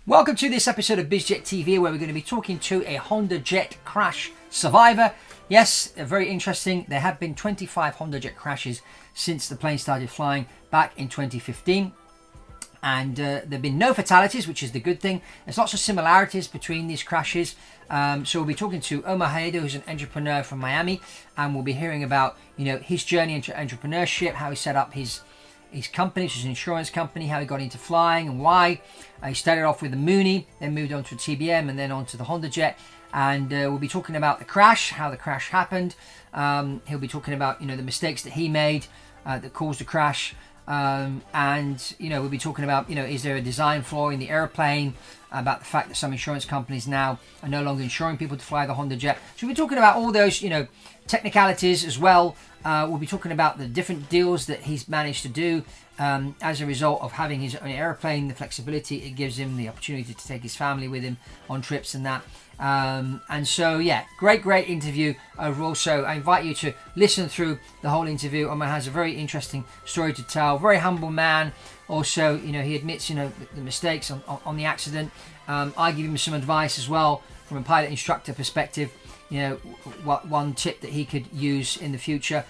Welcome to this episode of Biz Jet TV, where we're going to be talking to a Hondajet crash survivor. Yes, very interesting. There have been 25 Hondajet crashes since the plane started flying back in 2015. And there have been no fatalities, which is the good thing. There's lots of similarities between these crashes. So we'll be talking to Omar Haedo, who's an entrepreneur from Miami, and we'll be hearing about his journey into entrepreneurship, how he set up his company, which is an insurance company, how he got into flying and why. He started off with a Mooney, then moved on to a TBM, and then on to the Hondajet. And we'll be talking about the crash, how the crash happened. He'll be talking about the mistakes that he made that caused the crash. And we'll be talking about is there a design flaw in the airplane, about the fact that some insurance companies now are no longer insuring people to fly the Hondajet. So we'll be talking about all those technicalities as well. We'll be talking about the different deals that he's managed to do as a result of having his own airplane, the flexibility it gives him, the opportunity to take his family with him on trips and that. And so, yeah, great interview overall. So I invite you to listen through the whole interview. Omar has a very interesting story to tell. Very humble man. Also, he admits, the mistakes on the accident. I give him some advice as well from a pilot instructor perspective. What one tip that he could use in the future,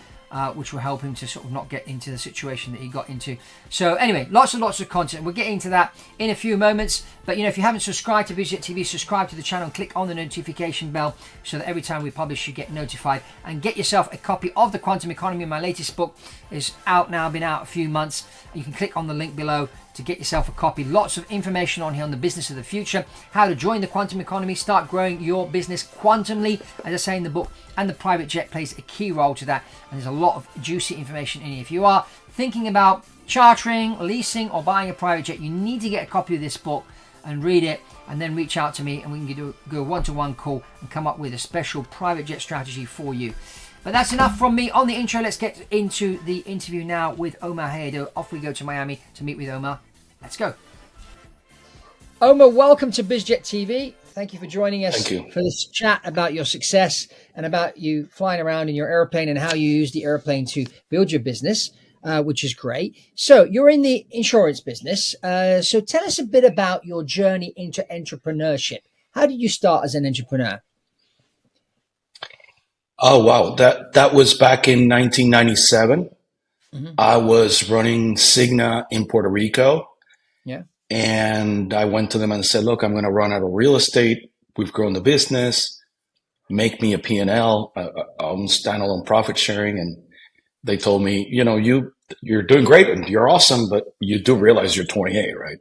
which will help him to sort of not get into the situation that he got into. So anyway, lots and lots of content. We'll get into that in a few moments. But if you haven't subscribed to Biz Jet TV, subscribe to the channel and click on the notification bell so that every time we publish you get notified. And get yourself a copy of The Quantum Economy. My latest book is out now, been out a few months. You can click on the link below to get yourself a copy. Lots of information on here on the business of the future, how to join the quantum economy, start growing your business quantumly, as I say in the book, and the private jet plays a key role to that. And there's a lot of juicy information in here. If you are thinking about chartering, leasing, or buying a private jet, you need to get a copy of this book and read it, and then reach out to me, and we can go one-to-one call and come up with a special private jet strategy for you. But that's enough from me on the intro. Let's get into the interview now with Omar Haedo. Off we go to Miami to meet with Omar. Let's go. Omar, welcome to Biz Jet TV. Thank you for joining us for this chat about your success and about you flying around in your airplane and how you use the airplane to build your business, which is great. So you're in the insurance business. So tell us a bit about your journey into entrepreneurship. How did you start as an entrepreneur? Oh, wow. That was back in 1997. Mm-hmm. I was running Cigna in Puerto Rico. Yeah. And I went to them and said, look, I'm going to run out of real estate. We've grown the business. Make me a P&L, standalone profit sharing. And they told me, you're doing great and you're awesome, but you do realize you're 28, right?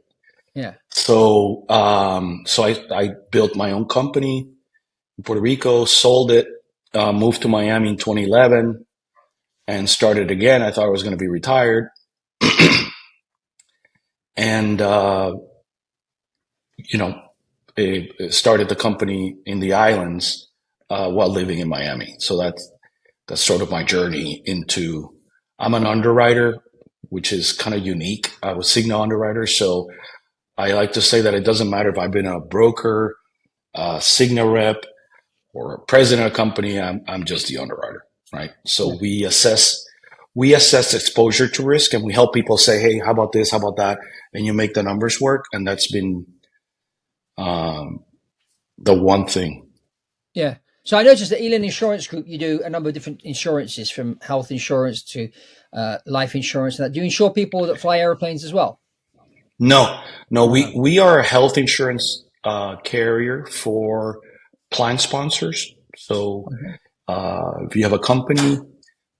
Yeah. So I built my own company in Puerto Rico, sold it. Moved to Miami in 2011 and started again. I thought I was going to be retired. And, started the company in the islands while living in Miami. So that's sort of my journey into, I'm an underwriter, which is kind of unique. I was Cigna underwriter. So I like to say that it doesn't matter if I've been a broker, Cigna rep, or a president of a company, I'm just the underwriter, right? So we assess exposure to risk, and we help people say, hey, how about this? How about that? And you make the numbers work. And that's been the one thing. Yeah. So I noticed that Elan Insurance Group, you do a number of different insurances, from health insurance to life insurance. Do you insure people that fly airplanes as well? No, we are a health insurance carrier for plan sponsors. So if you have a company,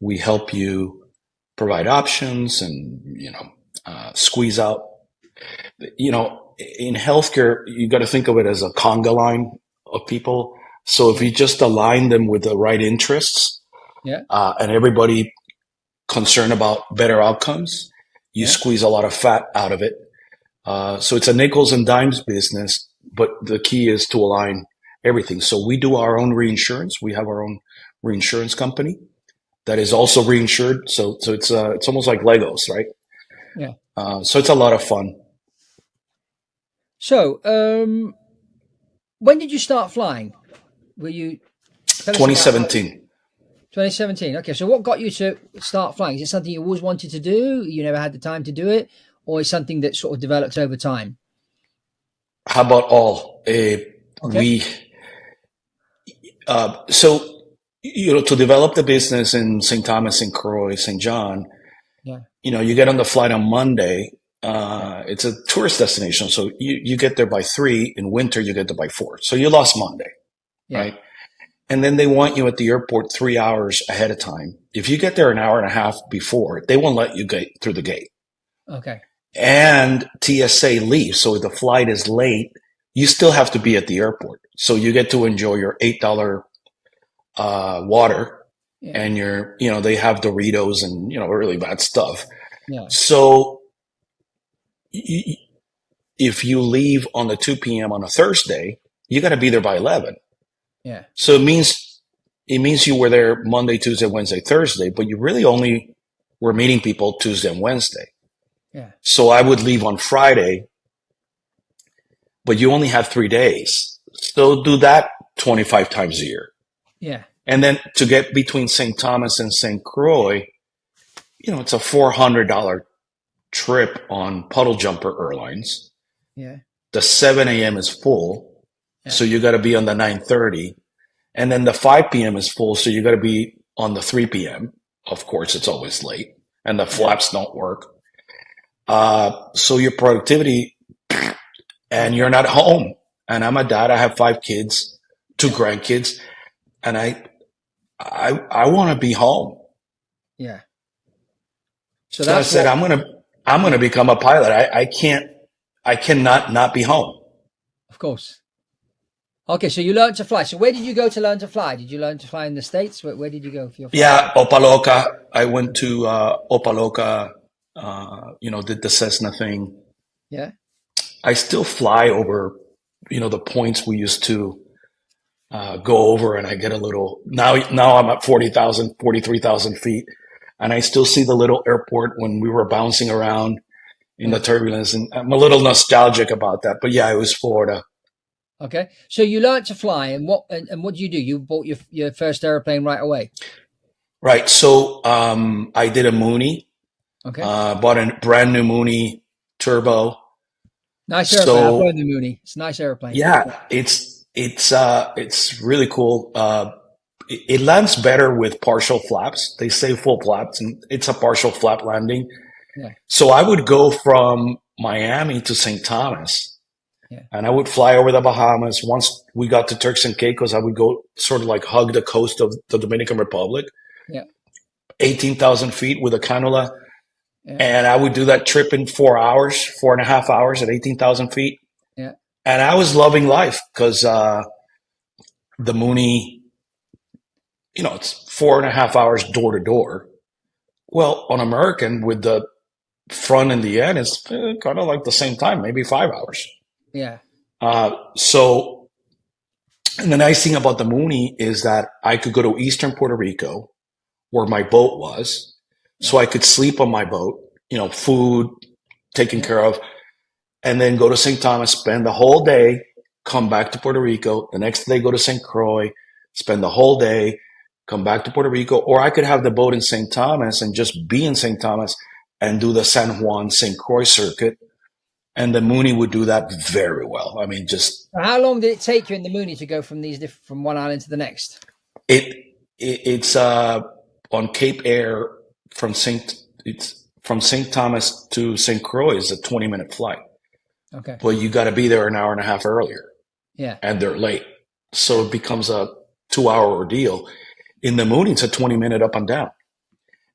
we help you provide options and, squeeze out. In healthcare, you got to think of it as a conga line of people. So if you just align them with the right interests, and everybody concerned about better outcomes, you squeeze a lot of fat out of it. So it's a nickels and dimes business, but the key is to align everything. So we do our own reinsurance. We have our own reinsurance company that is also reinsured. So it's almost like Legos, right? Yeah. So it's a lot of fun. So when did you start flying? Were you 2017? 2017. Okay. So what got you to start flying? Is it something you always wanted to do? You never had the time to do it, or is something that sort of developed over time? How about all? Okay. We so to develop the business in St. Thomas, St. Croix, St. John, Yeah. you get on the flight on Monday. Yeah. It's a tourist destination, so you get there by 3. In winter, you get there by 4. So you lost Monday, Yeah. right? And then they want you at the airport 3 hours ahead of time. If you get there an hour and a half before, they won't let you get through the gate. Okay. And TSA leaves, so if the flight is late, you still have to be at the airport. So you get to enjoy your $8 water, Yeah. and they have Doritos and really bad stuff. Yeah. So if you leave on the 2 p.m. on a Thursday, you got to be there by 11. Yeah. So it means you were there Monday, Tuesday, Wednesday, Thursday, but you really only were meeting people Tuesday and Wednesday. Yeah. So I would leave on Friday, but you only have 3 days. So do that 25 times a year. Yeah. And then to get between St. Thomas and St. Croix, it's a $400 trip on Puddle Jumper Airlines. Yeah. The 7 a.m. is full, Yeah. so you got to be on the 9:30. And then the 5 p.m. is full, so you got to be on the 3 p.m. Of course, it's always late, and the flaps don't work. So your productivity, and you're not home. And I'm a dad. I have 5 kids, 2 grandkids, and I want to be home. Yeah. So So I that's said, what, I'm gonna become a pilot. I cannot not be home. of course. Okay, so you learned to fly. So where did you go to learn to fly? Did you learn to fly in the States? Where did you go for your flight Yeah, school? Opaloka. I went to Opaloka. Did the Cessna thing. Yeah. I still fly over, the points we used to go over, and I get a little now. Now I'm at 40,000, 43,000 feet, and I still see the little airport when we were bouncing around in the Yeah. turbulence, and I'm a little nostalgic about that. But yeah, it was Florida. Okay. So you learned to fly, and what did you do? You bought your first airplane right away. Right. So I did a Mooney, Okay. bought a brand new Mooney turbo. Nice airplane. I've So flown the Mooney. It's a nice airplane. yeah, it's really cool. It lands better with partial flaps. They say full flaps, and it's a partial flap landing. Yeah. So I would go from Miami to St. Thomas, Yeah. and I would fly over the Bahamas. Once we got to Turks and Caicos, I would go sort of like hug the coast of the Dominican Republic, Yeah. 18,000 feet with a cannula. Yeah. And I would do that trip in 4 hours, 4.5 hours at 18,000 feet. Yeah. And I was loving life because the Mooney, it's 4.5 hours door to door. Well, on American with the front and the end, it's kind of like the same time, maybe 5 hours. Yeah. So, and the nice thing about the Mooney is that I could go to Eastern Puerto Rico where my boat was. So I could sleep on my boat, food taken Yeah. care of, and then go to St. Thomas, spend the whole day, come back to Puerto Rico. The next day, go to St. Croix, spend the whole day, come back to Puerto Rico. Or I could have the boat in St. Thomas and just be in St. Thomas and do the San Juan, St. Croix circuit. And the Mooney would do that very well. I mean, just So how long did it take you in the Mooney to go from from one island to the next? it's on Cape Air from St. Thomas to St. Croix is a 20-minute flight. Okay. But you got to be there an hour and a half earlier, Yeah. and they're late. So it becomes a 2-hour ordeal. In the Mooney, it's a 20-minute up and down.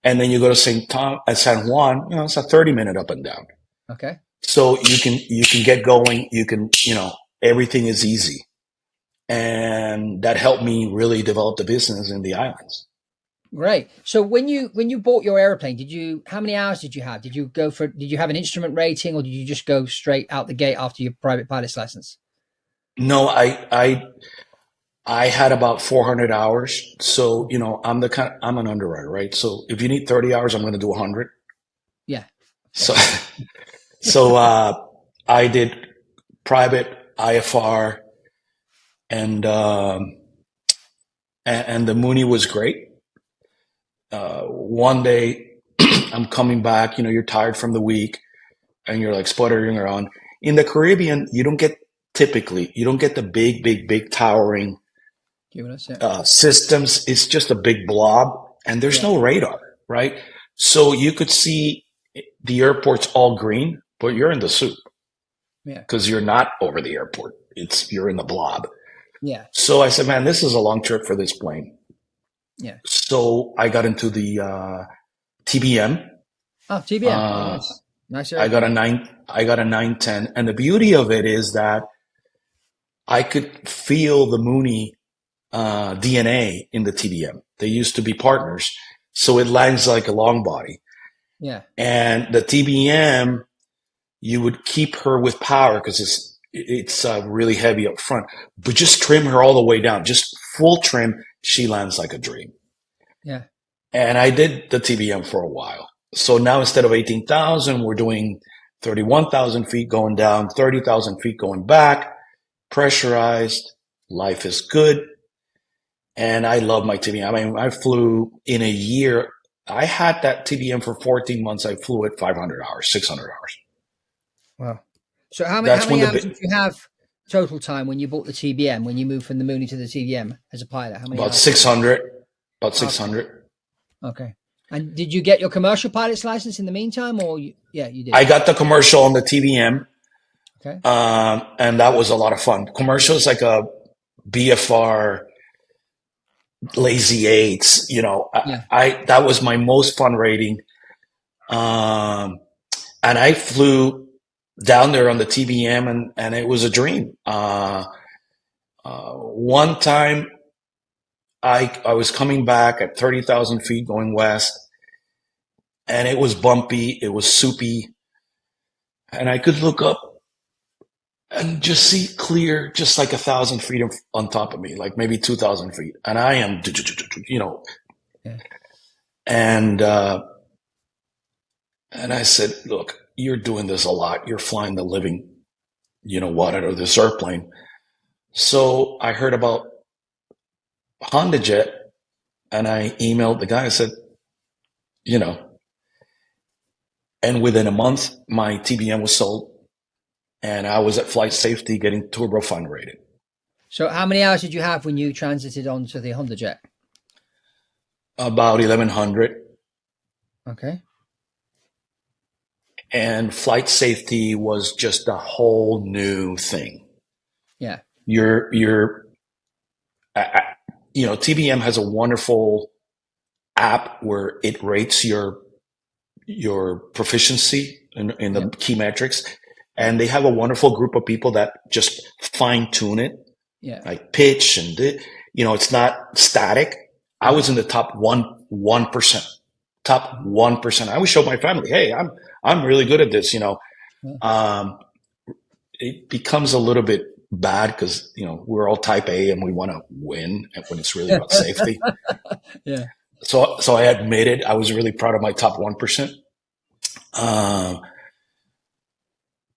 And then you go to San Juan, it's a 30-minute up and down. Okay. So you can get going. You can, everything is easy. And that helped me really develop the business in the islands. Great. So when you bought your airplane, how many hours did you have? Did you have an instrument rating, or did you just go straight out the gate after your private pilot's license? No, I had about 400 hours. So, I'm an underwriter, right? So if you need 30 hours, I'm going to do 100. Yeah. So, so, I did private IFR, and the Mooney was great. One day I'm coming back, you're tired from the week and you're like sputtering around. In the Caribbean, you don't get typically. You don't get the big towering Giving us, yeah. systems. It's just a big blob, and there's Yeah. no radar, right? So you could see the airport's all green, but you're in the soup Yeah. because you're not over the airport. You're in the blob. Yeah. So I said, man, this is a long trip for this plane. Yeah. So I got into the TBM. Oh, TBM. Uh, Nice. Nice I got a airplane. 910, and the beauty of it is that I could feel the Mooney DNA in the TBM. They used to be partners, so it lands like a long body. Yeah. And the TBM, you would keep her with power because it's really heavy up front, but just trim her all the way down, just full trim. She lands like a dream. Yeah. And I did the TBM for a while. So now instead of 18,000, we're doing 31,000 feet going down, 30,000 feet going back, pressurized. Life is good. And I love my TBM. I mean, I flew in a year. I had that TBM for 14 months. I flew it 500 hours, 600 hours. Wow. So how That's many when hours did you have total time when you bought the TBM, when you moved from the Mooney to the TBM as a pilot? How many about hours? 600, about 600. Okay. And did you get your commercial pilot's license in the meantime, or yeah, you did? I got the commercial on the TBM, Okay. and that was a lot of fun. Commercial is like a BFR lazy eights, you know. Yeah. I that was my most fun rating, and I flew down there on the TBM, and it was a dream. One time, I was coming back at 30,000 feet going west, and it was bumpy, it was soupy, and I could look up and just see clear, just like 1,000 feet on top of me, like maybe 2,000 feet. And I am, you know, Yeah. and I said, look, you're doing this a lot. You're flying the living, you know what, out of this airplane. So I heard about Hondajet, and I emailed the guy. I said, you know, and within a month, my TBM was sold, and I was at flight safety getting turbofan rated. So how many hours did you have when you transited onto the Hondajet? About 1,100. Okay. And flight safety was just a whole new thing. Yeah. You know, TBM has a wonderful app where it rates your proficiency in the key metrics, and they have a wonderful group of people that just fine tune it, like pitch and you know, it's not static. I was in the top 1%, top 1%. I always show my family, hey, I'm really good at this. You know, it becomes a little bit bad because, you know, we're all type A and we want to win when it's really about safety. Yeah. So I admitted I was really proud of my top 1%.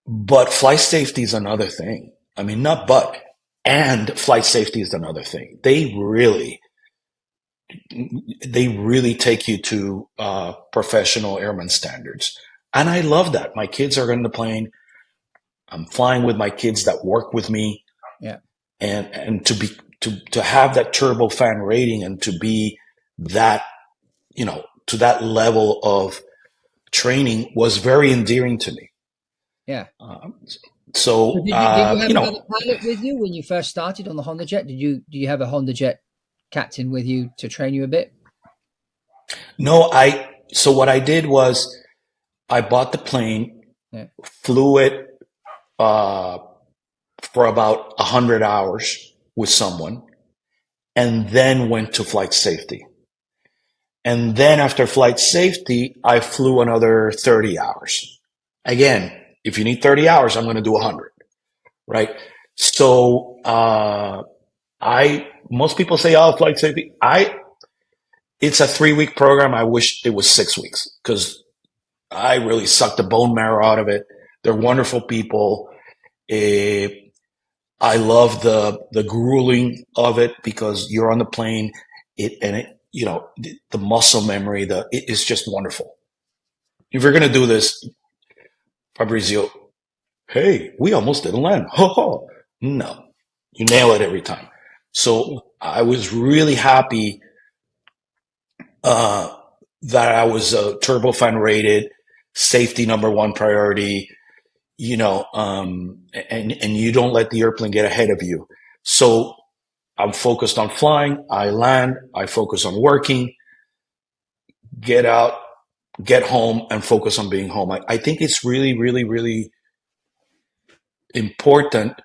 But flight safety is another thing. I mean, and flight safety is another thing. They really take you to professional airman standards. And I love that. My kids are in the plane. I'm flying with my kids that work with me. Yeah. And to have that turbofan rating and to be that, you know, to that level of training was very endearing to me. Yeah. So did you have another pilot with you when you first started on the Hondajet? Do you have a Hondajet captain with you to train you a bit? No, so what I did was I bought the plane, flew it for about 100 hours with someone, and then went to flight safety. And then after flight safety, I flew another 30 hours. Again, if you need 30 hours, I'm going to do 100, right? So most people say, oh, flight safety. It's a 3-week program. I wish it was 6 weeks because I really sucked the bone marrow out of it. They're wonderful people. I love the grueling of it because you're on the plane, you know, the muscle memory, it is just wonderful. If you're going to do this, Fabrizio, hey, we almost didn't land. Ho ho. No, you nail it every time. So I was really happy that I was turbofan rated, safety number one priority, and you don't let the airplane get ahead of you. So I'm focused on flying. I land. I focus on working, get out, get home, and focus on being home. I think it's really, really, really important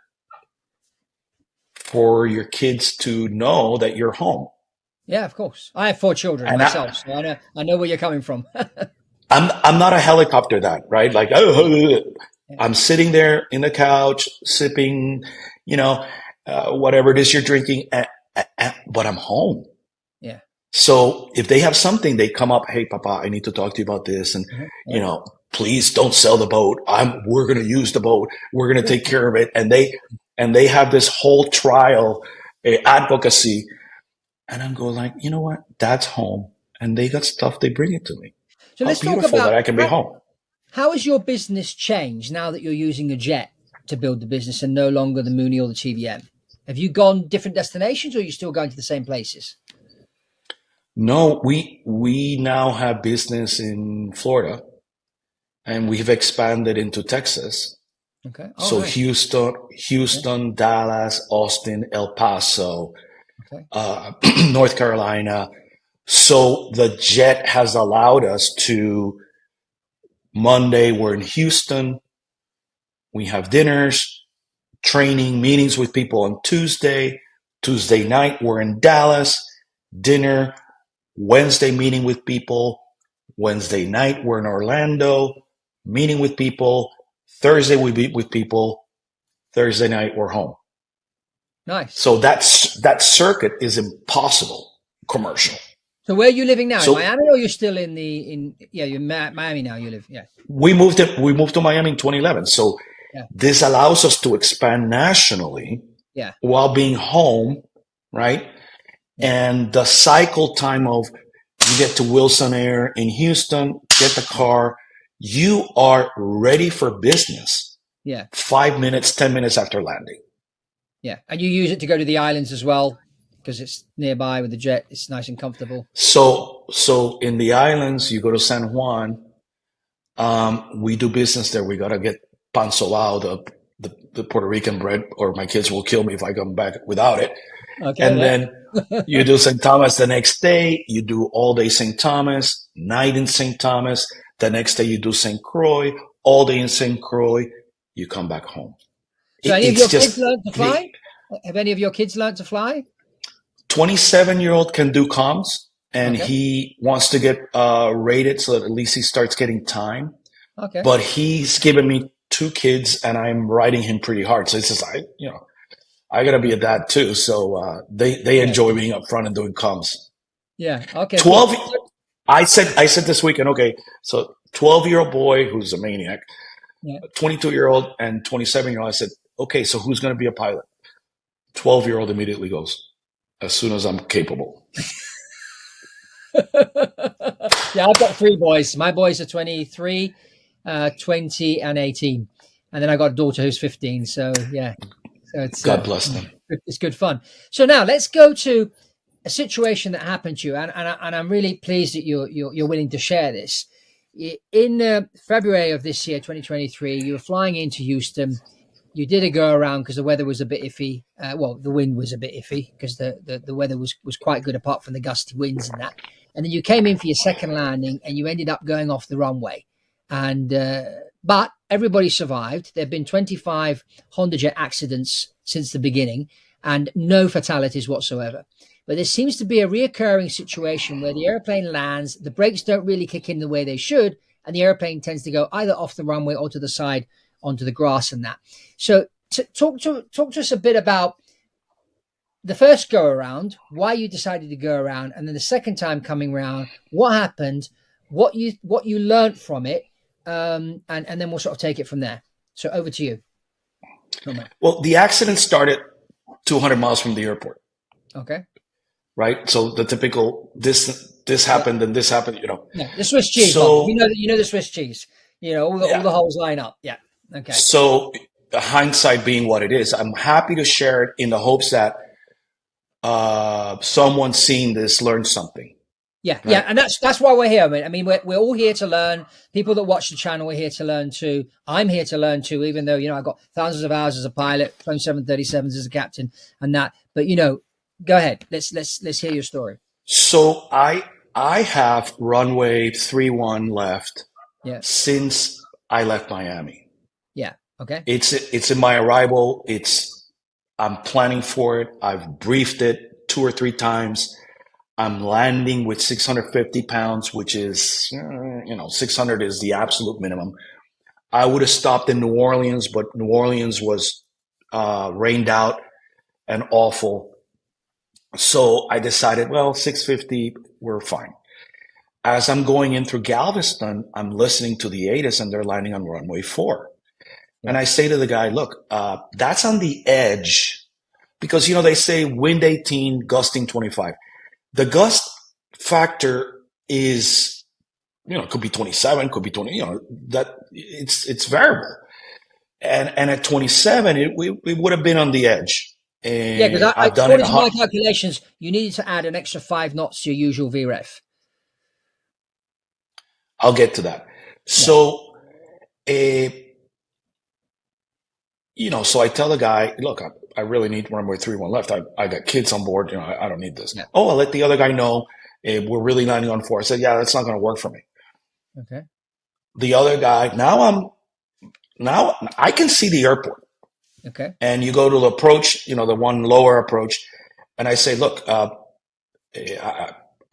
for your kids to know that you're home. Yeah, of course. I have 4 children And myself, so I know where you're coming from. I'm not a helicopter dad, right? Like, I'm sitting there in the couch, sipping, whatever it is you're drinking, but I'm home. Yeah. So if they have something, they come up, hey, Papa, I need to talk to you about this. And, please don't sell the boat. We're going to use the boat. We're going to take care of it. And they have this whole trial advocacy. And I'm going like, you know what? Dad's home. And they got stuff. They bring it to me. So let's talk about that I can be home. How has your business changed now that you're using a jet to build the business and no longer the Mooney or the TVM? Have you gone different destinations, or are you still going to the same places? No, we now have business in Florida, and we've expanded into Texas. Okay. So nice. Houston, Dallas, Austin, El Paso, North Carolina. So the jet has allowed us to, Monday, we're in Houston. We have dinners, training, meetings with people on Tuesday. Tuesday night, we're in Dallas, dinner. Wednesday, meeting with people. Wednesday night, we're in Orlando, meeting with people. Thursday, we meet with people. Thursday night, we're home. Nice. So that circuit is impossible commercial. So where are you living now? In Miami, or you're still you're in Miami now, you live? Yeah. We moved to Miami in 2011. So this allows us to expand nationally while being home, right? And the cycle time of you get to Wilson Air in Houston, get the car, you are ready for business. Yeah. 5 minutes, 10 minutes after landing. Yeah. And you use it to go to the islands as well, because it's nearby with the jet. It's nice and comfortable. So in the islands, you go to San Juan. We do business there. We got to get pan solao, the Puerto Rican bread, or my kids will kill me if I come back without it. Okay, and then you do St. Thomas the next day. You do all day St. Thomas, night in St. Thomas. The next day you do St. Croix, all day in St. Croix. You come back home. So any of your kids learned to fly? Have any of your kids learned to fly? 27-year-old can do comms, and he wants to get rated so that at least he starts getting time. Okay. But he's given me 2 kids, and I'm riding him pretty hard. So he says, I got to be a dad too. So they enjoy being up front and doing comms. Yeah. Okay. 12. I said this weekend, so 12-year-old boy who's a maniac, 22-year-old and 27-year-old. I said, okay, so who's going to be a pilot? 12-year-old immediately goes, as soon as I'm capable. Yeah, I've got 3 boys. My boys are 23, 20, and 18. And then I got a daughter who's 15. So, yeah. So it's, God bless them. It's good fun. So now let's go to a situation that happened to you. And I'm really pleased that you're willing to share this. In February of this year, 2023, you were flying into Houston. You did a go around because the weather was a bit iffy. The wind was a bit iffy because the weather was quite good apart from the gusty winds and that. And then you came in for your second landing and you ended up going off the runway. And but everybody survived. There have been 25 Hondajet accidents since the beginning and no fatalities whatsoever. But there seems to be a reoccurring situation where the airplane lands, the brakes don't really kick in the way they should, and the airplane tends to go either off the runway or to the side onto the grass and that. So talk to us a bit about the first go around, why you decided to go around, and then the second time coming around, what happened, what you learned from it, and then we'll sort of take it from there. So over to you. Well, the accident started 200 miles from the airport. Okay. Right. So the typical this happened and this happened, Yeah, the Swiss cheese. So you know the Swiss cheese. All the holes line up. Yeah. Okay. So hindsight being what it is, I'm happy to share it in the hopes that someone seeing this learns something. Yeah, Right? yeah, and that's why we're here. I mean, we're all here to learn. People that watch the channel are here to learn too. I'm here to learn too, even though, you know, I've got thousands of hours as a pilot, 737s as a captain, and that. But, you know, go ahead. Let's hear your story. So I have runway 31 left Yeah, since I left Miami. yeah, okay, It's in my arrival. I'm planning for it. I've briefed it 2 or 3 times. I'm landing with 650 pounds, which is, 600 is the absolute minimum. I would have stopped in New Orleans, but New Orleans was rained out and awful. So I decided, well, 650, we're fine. As I'm going in through Galveston, I'm listening to the ATIS and they're landing on runway 4. yeah. And I say to the guy, look, that's on the edge because, they say wind 18, gusting 25. The gust factor is, could be 27, could be 20, that it's variable. And at 27, it would have been on the edge. And Yeah, because I've done according it. to my calculations, you needed to add an extra 5 knots to your usual VREF. I'll get to that. So, so I tell the guy, look, I really need runway 31 left. I got kids on board. I don't need this. Yeah. Oh, I'll let the other guy know. We're really landing on 4. I said, yeah, that's not going to work for me. Okay. The other guy, now I can see the airport. Okay. And you go to the approach, the one lower approach. And I say, look,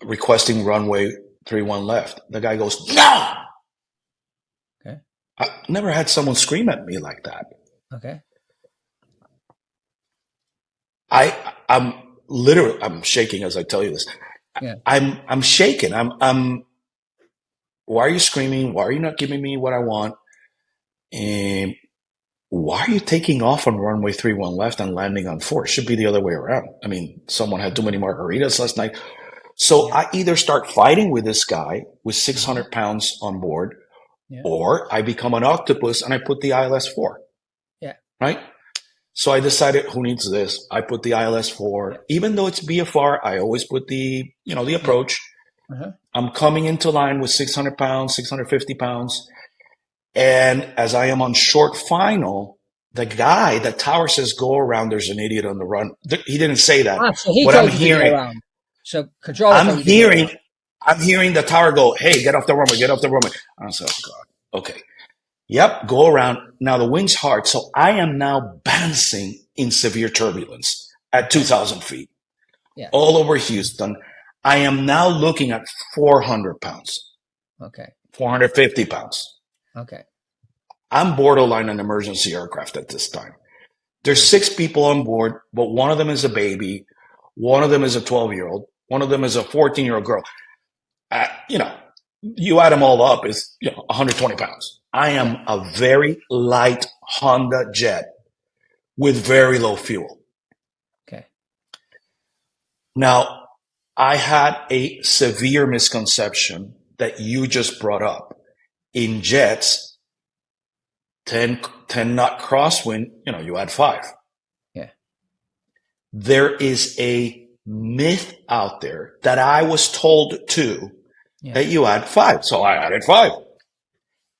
requesting runway 31 left. The guy goes, no. Okay. I never had someone scream at me like that. Okay. I'm shaking as I tell you this. Yeah. I'm shaking. Why are you screaming? Why are you not giving me what I want? And why are you taking off on runway 31 left and landing on 4? It should be the other way around. I mean, someone had too many margaritas last night. So I either start fighting with this guy with 600 pounds on board, or I become an octopus and I put the ILS 4. Yeah. Right? So I decided, who needs this? I put the ILS 4. Yeah. Even though it's BFR, I always put the approach. Uh-huh. I'm coming into line with 600 pounds, 650 pounds. And as I am on short final, the guy, the tower says, go around. There's an idiot on the run. He didn't say that. So he told you to go around. So controller. I'm hearing the tower go, hey, get off the runway, get off the runway. I said, oh God, okay. Yep, go around. Now the wind's hard, so I am now bouncing in severe turbulence at 2,000 feet, all over Houston. I am now looking at 400 pounds. Okay. 450 pounds. Okay. I'm borderline an emergency aircraft at this time. There's 6 people on board, but one of them is a baby. One of them is a 12-year-old. One of them is a 14-year-old girl. You add them all up, it's 120 pounds. I am a very light Hondajet with very low fuel. Okay. Now, I had a severe misconception that you just brought up. In jets, 10 knot crosswind, you add 5. Yeah. There is a myth out there that I was told too, that you add 5. So I added 5.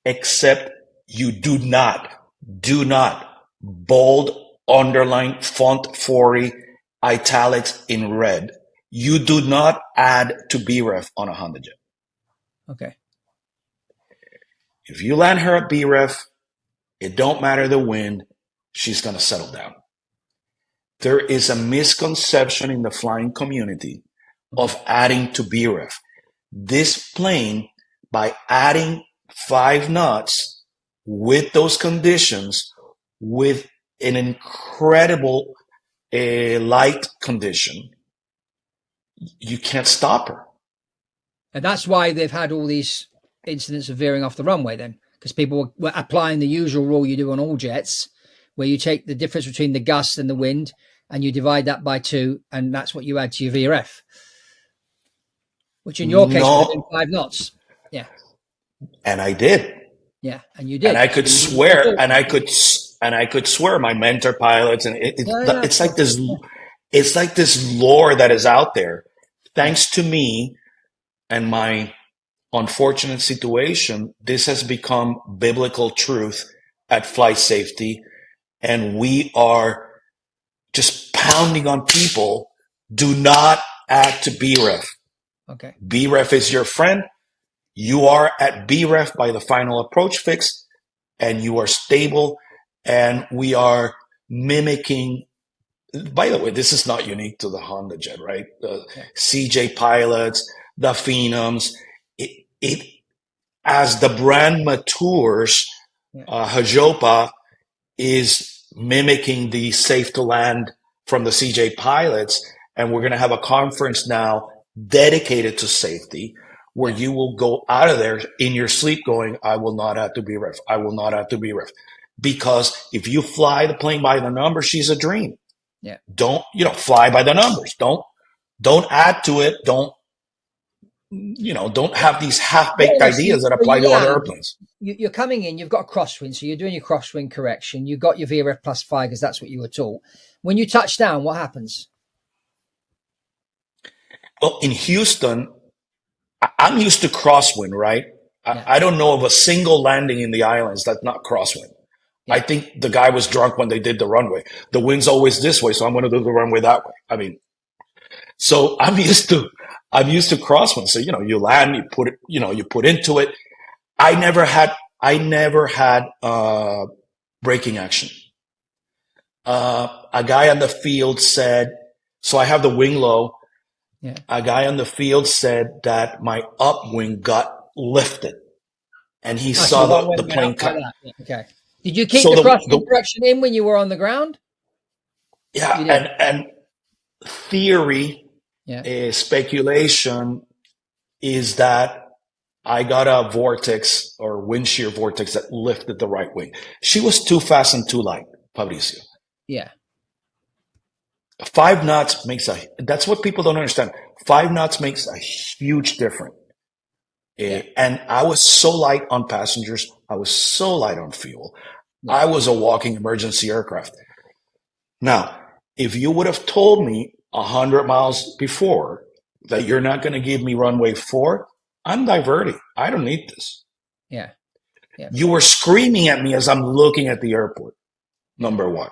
Except you do not bold, underline, font 40, italics in red. You do not add to BREF on a Hondajet. Okay. If you land her at BREF, it don't matter the wind, she's going to settle down. There is a misconception in the flying community of adding to BREF. This plane, by adding 5 knots with those conditions, with an incredible light condition, you can't stop her. And that's why they've had all these incidents of veering off the runway then, because people were applying the usual rule you do on all jets, where you take the difference between the gust and the wind and you divide that by 2, and that's what you add to your VRF, which in your case would have been 5 knots. Yeah. And I did. Yeah, and you did. And I could swear, and I could and I could swear my mentor pilots, and Yeah. it's like this, it's like this lore that is out there. Thanks to me and my unfortunate situation, this has become biblical truth at flight safety, and we are just pounding on people. Do not add to BREF. Okay. BREF is your friend. You are at BREF by the final approach fix, and you are stable, and we are mimicking. By the way, this is not unique to the Hondajet, right? The CJ pilots, the Phenoms. It as the brand matures, Hajopa is mimicking the safe to land from the CJ pilots, and we're going to have a conference now dedicated to safety, where you will go out of there in your sleep going, I will not have to be ref. I will not have to be ref. Because if you fly the plane by the numbers, she's a dream. Yeah. Don't, fly by the numbers. Don't add to it. Don't have these half-baked ideas that apply to other airplanes. You're coming in, you've got a crosswind, so you're doing your crosswind correction. You've got your VRF plus 5 because that's what you were taught. When you touch down, what happens? Well, in Houston, I'm used to crosswind, right? I don't know of a single landing in the islands that's not crosswind. Yeah. I think the guy was drunk when they did the runway. The wind's always this way, so I'm going to do the runway that way. I mean, so I'm used to crosswind. So, you land, you put it, you put into it. I never had braking action. A guy on the field said, so I have the wing low. Yeah. A guy on the field said that my upwing got lifted, and he saw the plane cut. Okay. Did you keep the crosswind correction in when you were on the ground? Yeah, and theory, speculation is that I got a vortex or wind shear vortex that lifted the right wing. She was too fast and too light, Fabrizio. Yeah. 5 knots that's what people don't understand. 5 knots makes a huge difference. Yeah. And I was so light on passengers. I was so light on fuel. Yeah. I was a walking emergency aircraft. Now, if you would have told me 100 miles before that you're not going to give me runway 4, I'm diverting. I don't need this. Yeah. You were screaming at me as I'm looking at the airport, number 1.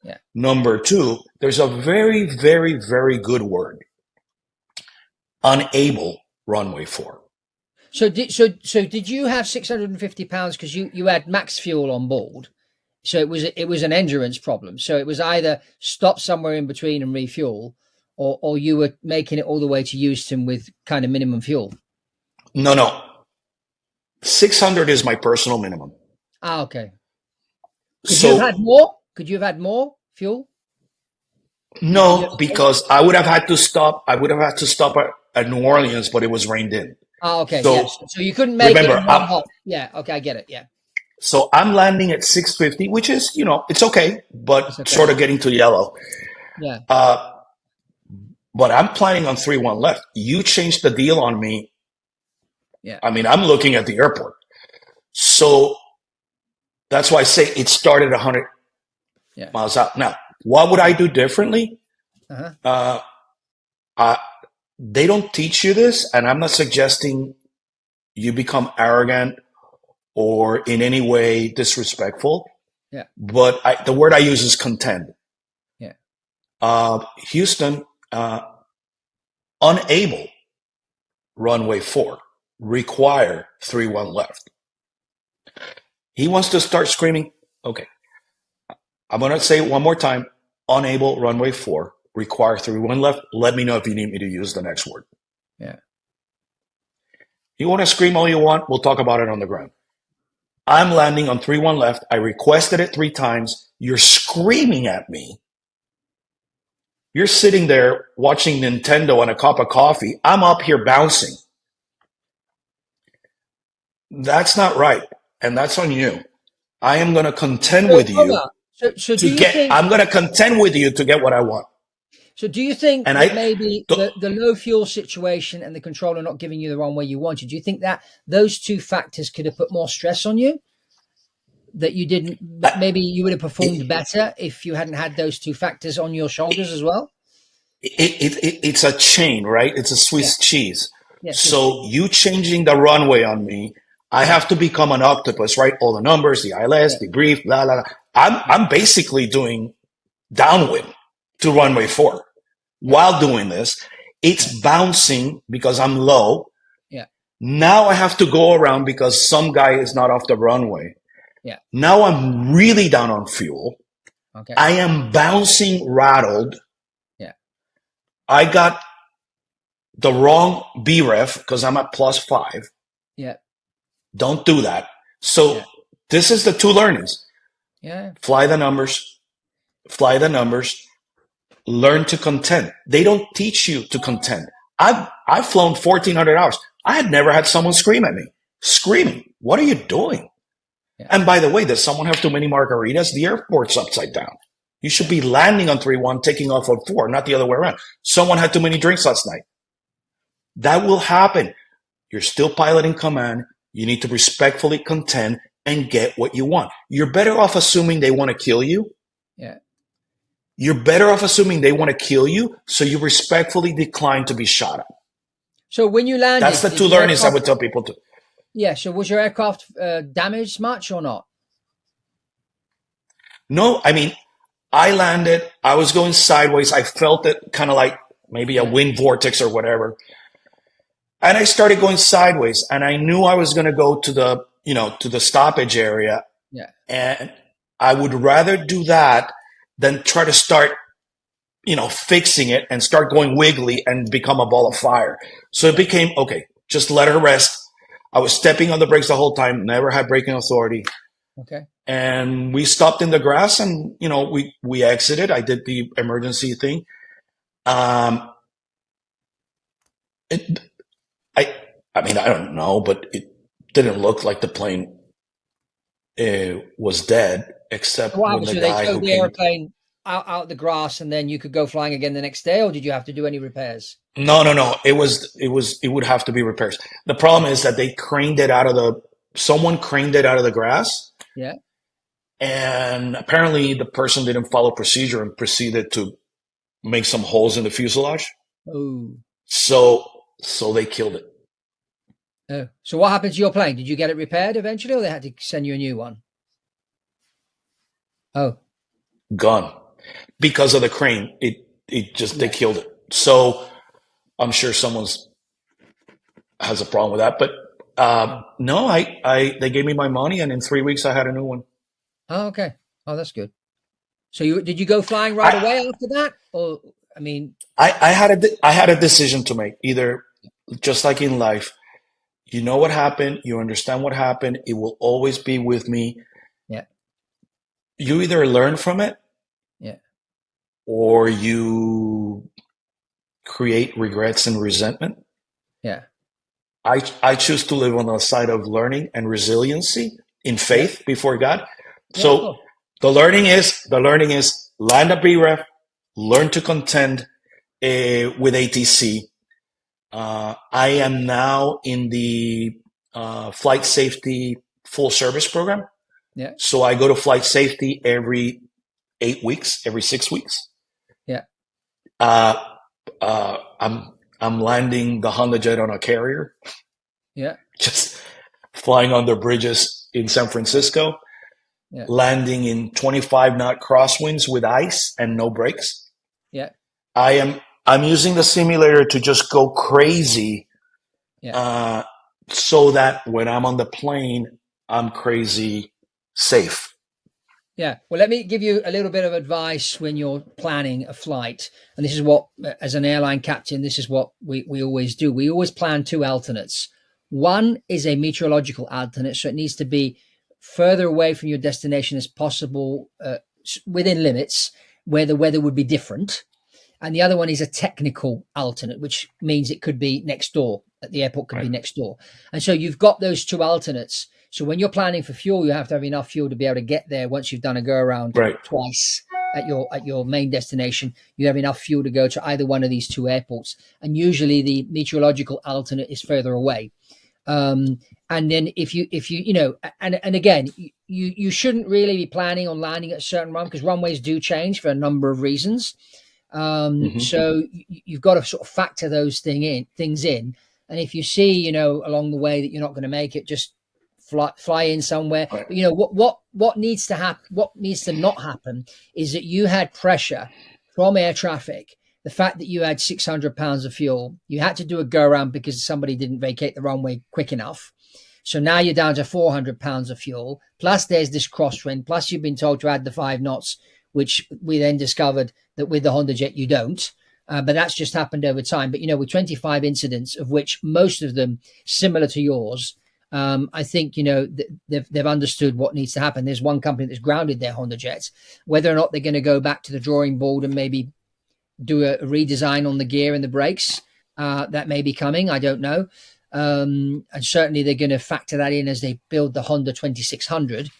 Yeah. Number 2, there's a very, very, very good word. Unable runway 4. So did you have 650 pounds because you had max fuel on board? So it was an endurance problem. So it was either stop somewhere in between and refuel, or you were making it all the way to Houston with kind of minimum fuel. No. 600 is my personal minimum. Ah, okay. Could you have had more? Could you have had more fuel? No, because I would have had to stop. I would have had to stop at New Orleans, but it was rained in. Oh, okay. So you couldn't make it in one hop. Yeah. Okay, I get it. Yeah. So I'm landing at 650, which is, it's okay, but sort of getting to yellow. Yeah. But I'm planning on 3-1 left. You changed the deal on me. Yeah. I mean, I'm looking at the airport. So that's why I say it started 100 miles out. Now, what would I do differently? They don't teach you this, and I'm not suggesting you become arrogant or in any way disrespectful. Yeah. But the word I use is contend. Yeah. Houston, unable runway 4, require 3-1 left. He wants to start screaming. Okay. I'm going to say it one more time. Unable runway 4, require 3-1 left. Let me know if you need me to use the next word. Yeah. You want to scream all you want? We'll talk about it on the ground. I'm landing on 3-1 left. I requested it 3 times. You're screaming at me. You're sitting there watching Nintendo and a cup of coffee. I'm up here bouncing. That's not right. And that's on you. I am going to contend with you. I'm going to contend with you to get what I want. So do you think maybe the low fuel situation and the controller not giving you the runway you wanted, do you think that those 2 factors could have put more stress on you? that you didn't, maybe you would have performed better if you hadn't had those two factors on your shoulders as well? It's a chain, right? It's a Swiss cheese. Yeah, So you changing the runway on me, I have to become an octopus, right? All the numbers, the ILS, the brief, blah, blah, blah. I'm basically doing downwind to runway 4. While doing this, it's bouncing because I'm low. Yeah. Now I have to go around because some guy is not off the runway. Yeah. Now I'm really down on fuel. Okay. I am bouncing rattled. Yeah. I got the wrong BREF because I'm at +5. Yeah. Don't do that. So this is the 2 learnings. Yeah. Fly the numbers, learn to contend. They don't teach you to contend. I've flown 1,400 hours. I had never had someone scream at me, screaming, "What are you doing?" Yeah. And by the way, does someone have too many margaritas? The airport's upside down. You should be landing on 3-1, taking off on 4, not the other way around. Someone had too many drinks last night. That will happen. You're still piloting command. You need to respectfully contend and get what you want. You're better off assuming they want to kill you. Yeah. You're better off assuming they want to kill you, so you respectfully decline to be shot at. So when you landed, that's the 2 learnings I would tell people to. Yeah. So was your aircraft damaged much or not? No, I mean, I landed. I was going sideways. I felt it kind of like maybe a wind vortex or whatever. And I started going sideways, and I knew I was going to go to the stoppage area. Yeah. And I would rather do that than try to start, fixing it and start going wiggly and become a ball of fire. So it became, okay, just let her rest. I was stepping on the brakes the whole time, never had braking authority. Okay. And we stopped in the grass and, we exited. I did the emergency thing. I mean, I don't know, but it didn't look like the plane was dead, except when the guy who the came. Airplane out the grass, and then you could go flying again the next day, or did you have to do any repairs? No. It would have to be repairs. The problem is that someone craned it out of the grass. Yeah. And apparently the person didn't follow procedure and proceeded to make some holes in the fuselage. Oh. So they killed it. Oh. So what happened to your plane? Did you get it repaired eventually, or they had to send you a new one? Oh. Gone. Because of the crane. They killed it. So I'm sure someone's has a problem with that. But no, they gave me my money, and in 3 weeks I had a new one. Oh, okay. Oh, that's good. So did you go flying right away after that? Or, I mean, I had a decision to make. Either, just like in life, you know what happened, you understand what happened, it will always be with me. Yeah. You either learn from it, or you create regrets and resentment. Yeah. I choose to live on the side of learning and resiliency in faith before God. So the learning is land a BREF, learn to contend with ATC. I am now in the flight safety full service program. Yeah. So I go to flight safety every 8 weeks, every 6 weeks. Yeah. I'm landing the Hondajet on a carrier. Yeah. Just flying under bridges in San Francisco. Yeah. Landing in 25 knot crosswinds with ice and no brakes. Yeah. I'm using the simulator to just go crazy. Yeah. So that when I'm on the plane, I'm crazy safe. Yeah. Well, let me give you a little bit of advice when you're planning a flight. And this is what, as an airline captain, this is what we always do. We always plan 2 alternates. One is a meteorological alternate. So it needs to be further away from your destination as possible, within limits where the weather would be different. And the other one is a technical alternate, which means it could be next door. At the airport could be next door. And so you've got those 2 alternates. So when you're planning for fuel, you have to have enough fuel to be able to get there. Once you've done a go around twice at your main destination, you have enough fuel to go to either one of these 2 airports. And usually the meteorological alternate is further away. And And then if you and again, you shouldn't really be planning on landing at a certain run, because runways do change for a number of reasons. So you've got to sort of factor those things in. And if you see, along the way that you're not going to make it, just fly in somewhere. Right. But what needs to happen, what needs to not happen, is that you had pressure from air traffic. The fact that you had 600 pounds of fuel, you had to do a go around because somebody didn't vacate the runway quick enough. So now you're down to 400 pounds of fuel. Plus there's this crosswind. Plus you've been told to add the 5 knots, which we then discovered that with the Hondajet you don't. But that's just happened over time. But, with 25 incidents, of which most of them similar to yours, I think, they've understood what needs to happen. There's one company that's grounded their Hondajets. Whether or not they're going to go back to the drawing board and maybe do a redesign on the gear and the brakes, that may be coming. I don't know. And certainly they're going to factor that in as they build the Honda 2600.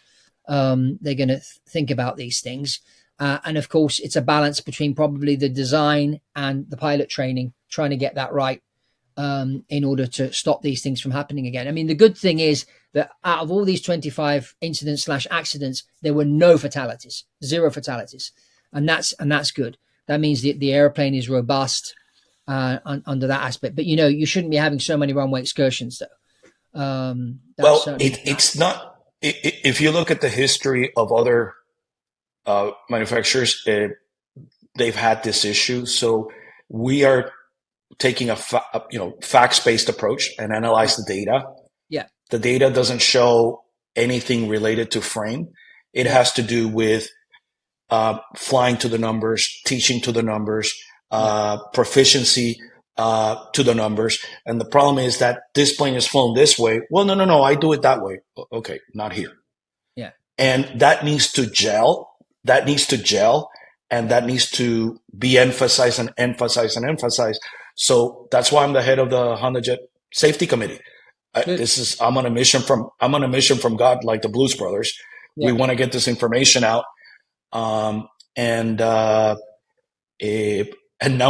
They're going to think about these things. And of course, it's a balance between probably the design and the pilot training, trying to get that right in order to stop these things from happening again. I mean, the good thing is that out of all these 25 incidents / accidents, there were no fatalities, 0 fatalities. And that's good. That means the airplane is robust under that aspect. But, you shouldn't be having so many runway excursions, though. It's not. If you look at the history of other manufacturers, they've had this issue. So we are taking a facts-based approach and analyze the data. Yeah. The data doesn't show anything related to frame. It has to do with flying to the numbers, teaching to the numbers, proficiency to the numbers. And the problem is that this plane is flown this way. Well, no, I do it that way. Okay, not here. Yeah. And that needs to gel. And that needs to be emphasized and emphasized. So that's why I'm the head of the Hondajet Safety Committee. I'm on a mission from God, like the Blues Brothers. Yeah. We want to get this information out. And now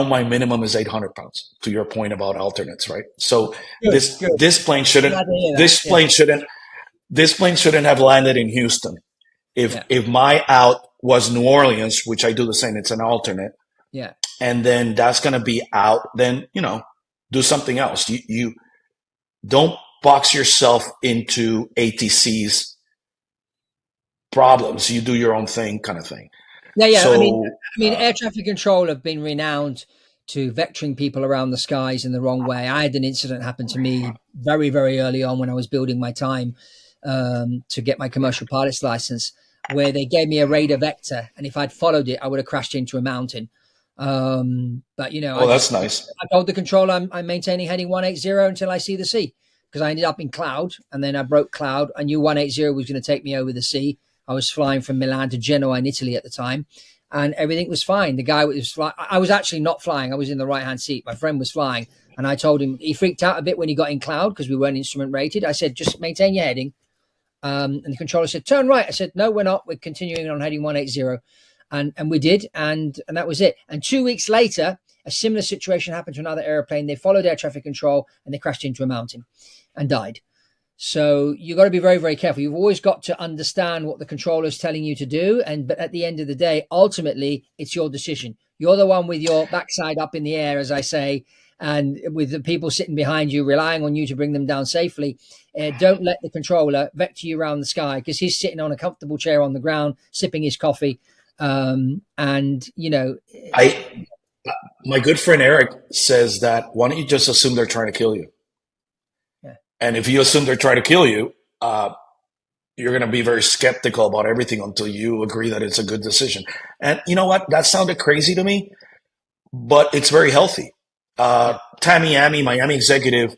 my minimum is 800 pounds, to your point about alternates, right? So this plane shouldn't have landed in Houston. If my out was New Orleans, which I do the same, it's an alternate. Yeah. And then that's going to be out, then, do something else. You don't box yourself into ATC's problems. You do your own thing, kind of thing. Yeah. So, I mean, air traffic control have been renowned to vectoring people around the skies in the wrong way. I had an incident happen to me very, very early on when I was building my time to get my commercial pilot's license, where they gave me a radar vector, and if I'd followed it, I would have crashed into a mountain. But that's nice. I told the controller I'm maintaining heading 180 until I see the sea, because I ended up in cloud, and then I broke cloud. I knew 180 was going to take me over the sea. I was flying from Milan to Genoa in Italy at the time, and everything was fine. The guy was flying. I was actually not flying. I was in the right-hand seat. My friend was flying, and I told him, he freaked out a bit when he got in cloud because we weren't instrument rated. I said, just maintain your heading. And the controller said, turn right. I said, no, we're not. We're continuing on heading 180. And we did. And that was it. And 2 weeks later, a similar situation happened to another airplane. They followed air traffic control and they crashed into a mountain and died. So you got to be very, very careful. You've always got to understand what the controller is telling you to do. But at the end of the day, ultimately, it's your decision. You're the one with your backside up in the air, as I say, and with the people sitting behind you, relying on you to bring them down safely. Don't let the controller vector you around the sky, because he's sitting on a comfortable chair on the ground, sipping his coffee. My good friend Eric says that, why don't you just assume they're trying to kill you? Yeah. And if you assume they're trying to kill you, you're going to be very skeptical about everything until you agree that it's a good decision. And you know what? That sounded crazy to me, but it's very healthy. Tamiami, Miami executive,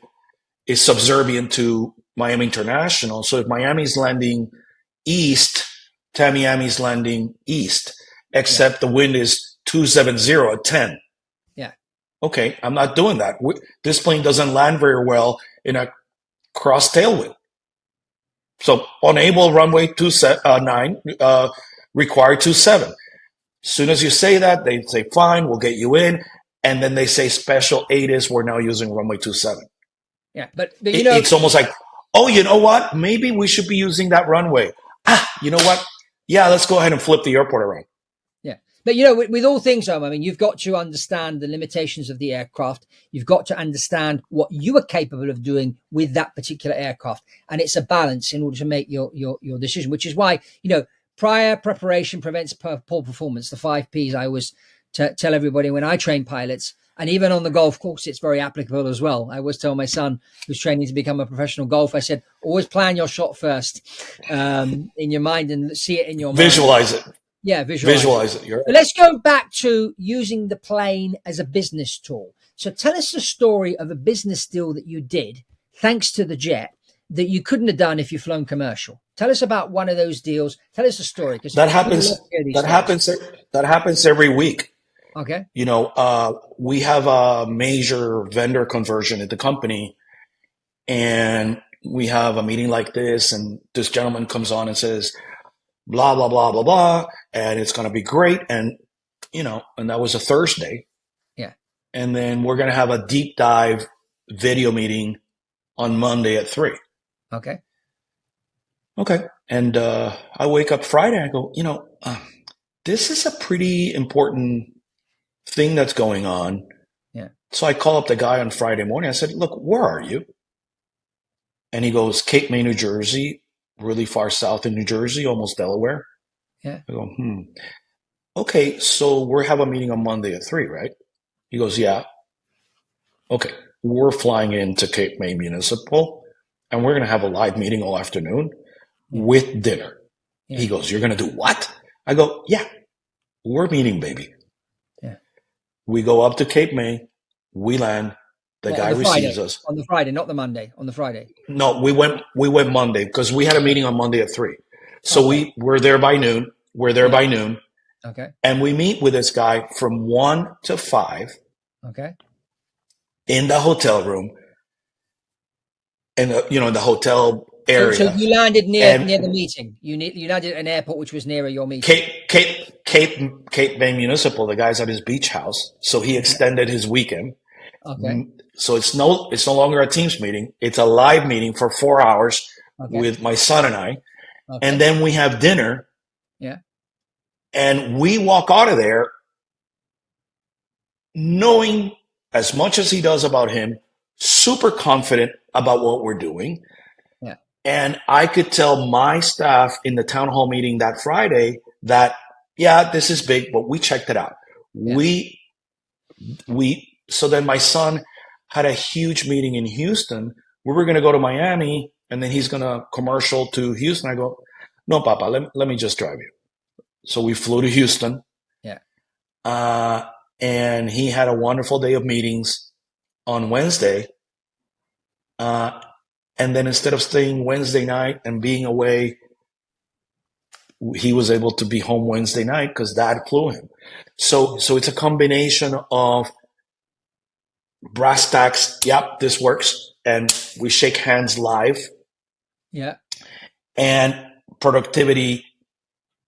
is subservient to Miami International. So if Miami's landing east, Tamiami's landing east, except the wind is 270 at 10. Yeah. Okay, I'm not doing that. This plane doesn't land very well in a cross tailwind. So unable runway 29, required 27. As soon as you say that, they say, fine, we'll get you in. And then they say special ATIS, we're now using runway 27. Yeah, but it's almost like Oh, you know what? Maybe we should be using that runway. You know what? Yeah, let's go ahead and flip the airport around. Yeah. But, you know, with all things, I mean, you've got to understand the limitations of the aircraft. You've got to understand what you are capable of doing with that particular aircraft. And it's a balance in order to make your decision, which is why, you know, prior preparation prevents poor performance. The 5 Ps I always tell everybody when I train pilots. And even on the golf course, it's very applicable as well. I always tell my son who's training to become a professional golfer, I said, always plan your shot first in your mind and see it in your mind. Visualize it. Yeah, visualize it. But let's go back to using the plane as a business tool. So tell us the story of a business deal that you did, thanks to the jet, that you couldn't have done if you've flown commercial. Tell us about one of those deals. Tell us the story. That happens every week. Okay. You know, we have a major vendor conversion at the company, and we have a meeting like this, and this gentleman comes on and says, blah, blah, blah, blah, blah, and it's going to be great. And, you know, and that was a Thursday. Yeah. And then we're going to have a deep dive video meeting on Monday at 3. Okay. Okay. And I wake up Friday, I go, you know, this is a pretty important thing that's going on. Yeah. So I call up the guy on Friday morning. I said, look, where are you? And he goes, Cape May, New Jersey, really far south in New Jersey, almost Delaware. Yeah. I go, okay, so we have a meeting on Monday at 3, right? He goes, yeah. Okay, we're flying into Cape May Municipal, and we're going to have a live meeting all afternoon with dinner. Yeah. He goes, you're going to do what? I go, yeah, we're meeting, baby. Yeah. We go up to Cape May. We land. The guy receives us on the Friday, not the Monday. On the Friday. No, we went Monday because we had a meeting on Monday at 3. So we're there by noon. We're there by noon. Okay. And we meet with this guy from 1 to 5. Okay. In the hotel room, and you know, in the hotel area. So you landed near the meeting. You landed at an airport which was nearer your meeting. Cape May Municipal. The guy's at his beach house, so he extended his weekend. Okay. So it's no longer a Teams meeting. It's a live meeting for 4 hours with my son and I. Okay. And then we have dinner. Yeah. And we walk out of there knowing as much as he does about him, super confident about what we're doing. Yeah. And I could tell my staff in the town hall meeting that Friday that, yeah, this is big, but we checked it out. Yeah. So then my son had a huge meeting in Houston. We were going to go to Miami, and then he's going to commercial to Houston. I go, no, Papa, let me just drive you. So we flew to Houston. Yeah. And he had a wonderful day of meetings on Wednesday. And then instead of staying Wednesday night and being away, he was able to be home Wednesday night because Dad flew him. So it's a combination of brass tacks. Yep, this works. And we shake hands live. Yeah. And productivity.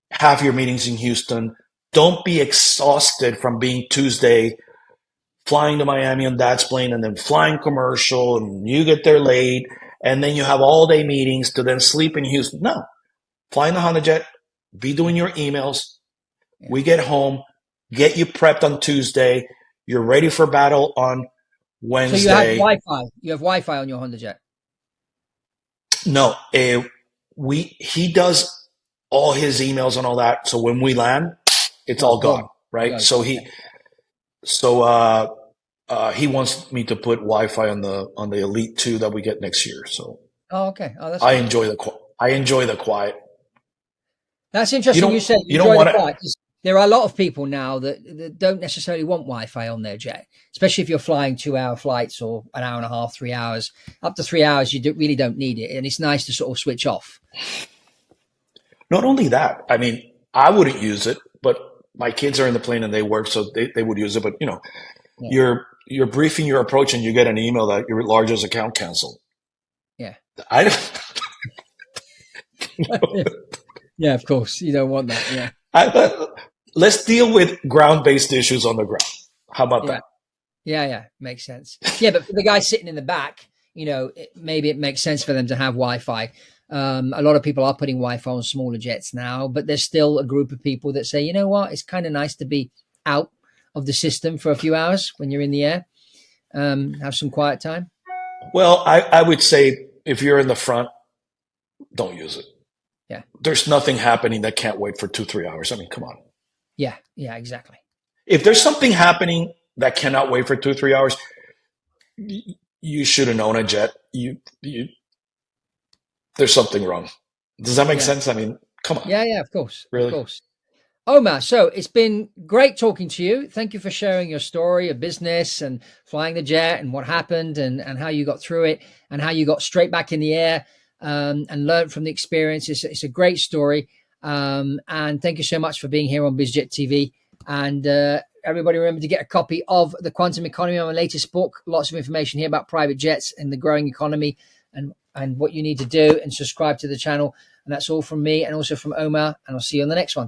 Have your meetings in Houston. Don't be exhausted from being Tuesday, flying to Miami on Dad's plane and then flying commercial, and you get there late, and then you have all day meetings to then sleep in Houston. No. Fly in the Hondajet, be doing your emails. Yeah. We get home, get you prepped on Tuesday. You're ready for battle on Wednesday. So you have Wi-Fi. You have Wi-Fi on your Hondajet? No. He does all his emails and all that. So when we land, it's all gone, right? So he wants me to put Wi-Fi on the Elite 2 that we get next year. So okay. Oh, that's I enjoy the quiet. That's interesting. You said you enjoy the quiet. There are a lot of people now that don't necessarily want Wi-Fi on their jet, especially if you're flying 2-hour flights or an hour and a half, 3 hours. Up to 3 hours, you really don't need it, and it's nice to sort of switch off. Not only that, I mean, I wouldn't use it, but my kids are in the plane and they work, so they would use it. But you know, you're briefing your approach and you get an email that your largest account canceled. Yeah. I don't. Yeah, of course, you don't want that. Yeah. Let's deal with ground-based issues on the ground. How about that? Yeah, makes sense. Yeah, but for the guy sitting in the back, maybe it makes sense for them to have Wi-Fi. A lot of people are putting Wi-Fi on smaller jets now, but there's still a group of people that say, you know what, it's kind of nice to be out of the system for a few hours when you're in the air, have some quiet time. Well, I would say if you're in the front, don't use it. Yeah. There's nothing happening that can't wait for 2-3 hours. I mean, come on. Yeah, exactly. If there's something happening that cannot wait for 2-3 hours, you shouldn't own a jet. There's something wrong. Does that make sense? I mean, come on. Yeah, of course. Really? Of course. Omar, so it's been great talking to you. Thank you for sharing your story of business and flying the jet and what happened and how you got through it and how you got straight back in the air and learned from the experience. It's a great story. And thank you so much for being here on Biz Jet TV. And everybody remember to get a copy of The Quantum Economy, my latest book. Lots of information here about private jets and the growing economy and what you need to do, and subscribe to the channel. And that's all from me and also from Omar. And I'll see you on the next one.